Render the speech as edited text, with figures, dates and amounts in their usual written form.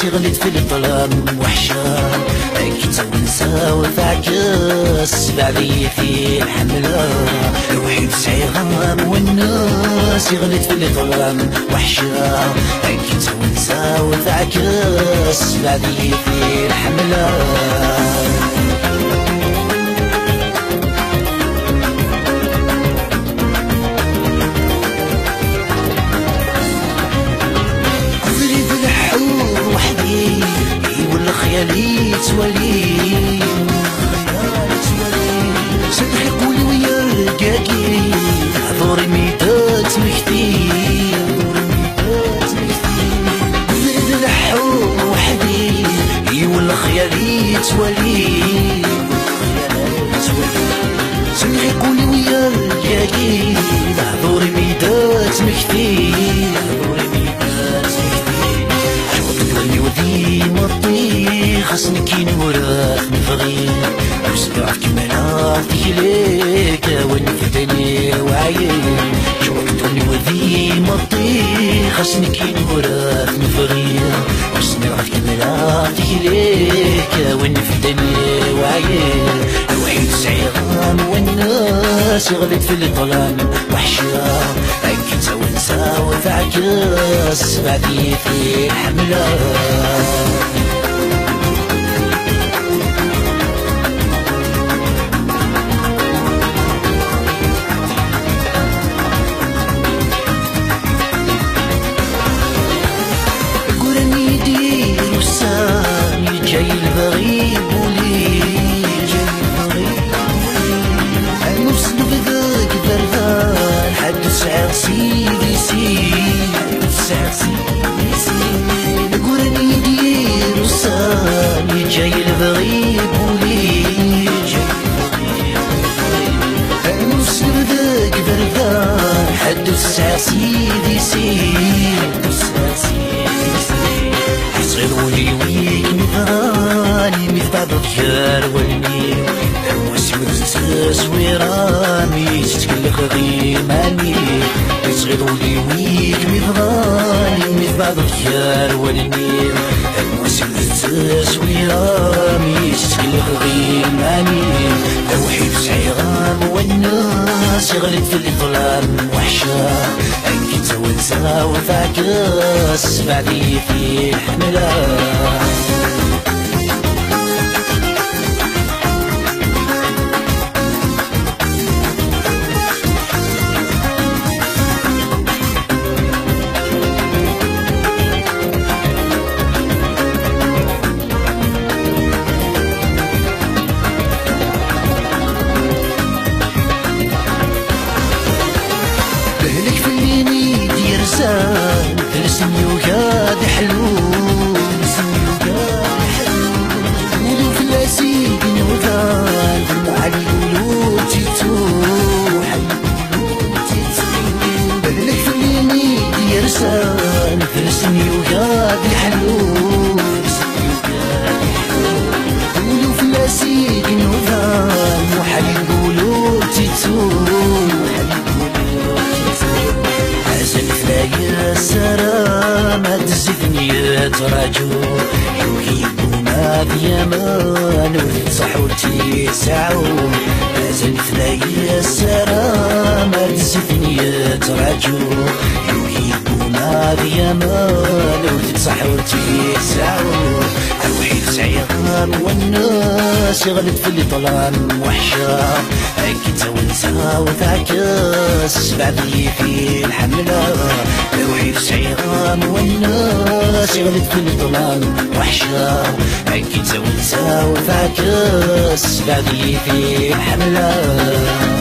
الناس غليت في الظلام وحشة كنت ونسى وتعكس بعدي في الحملة الوحيد سعيغام والناس غليت في الظلام وحشة كنت ونسى وتعكس بعدي في الحملة خيالي تولي صدحي قولي ويا رقاقي حضوري ميدات مكتي زيد الحور وحدي ولا خيالي تولي صدحي قولي ويا رقاقي حضوري ميدات مكتي ودي مطي خاصني كي نوراك نفغي وسمعت كمالاتي ليك ونفتني وعيين شوقتني ودي مطي خاصني كي نوراك نفغي وسمعت كمالاتي ليك ونفتني وعيين الوحيد سعيغان والناس غلت في الظلام وحشة كنت ونسى وتعكس بعدي في الحملة قراني يدير وسامي جاي الغريب ولي نفس بذاك بردان حد سعر سيدي سيدي قراني يدير وسامي جاي الغريب ولي نفس بذاك بردان حد سعر سيدي صغيروني ويك نفراني مثل بعض الخيار والنيل رواسي ونساس ويرامي تتكلخ غيماني صغيروني ويك نفراني مثل بعض الخيار والنيل رواسي ونساس ويرامي تتكلخ غيماني الوحيد سعيغام والناس غلت في الظلام وحشة كنت ونسى وتعكس بعدي في الحملة ترسمي وقاد حلول ولو في العسيق نوذان على القلوب تتوح بدلك خليني يرسان ترسمي وقاد حلول ولو في العسيق نوذان وحل القلوب تتوح يا سلام هتزفني تراجو يوهيبو ما في امان وتصحوتي ساعون لازلت يا سلام هتزفني تراجو يوهيبو ما في امان وتصحوتي ساعون الوحيد سعيغام والناس غلت في الظلام وحشة كنت ونسى وتعكس بعدي في الحملة الوحيد سعيغام والناس غلت في الظلام وحشة كنت ونسى وتعكس بعدي في الحملة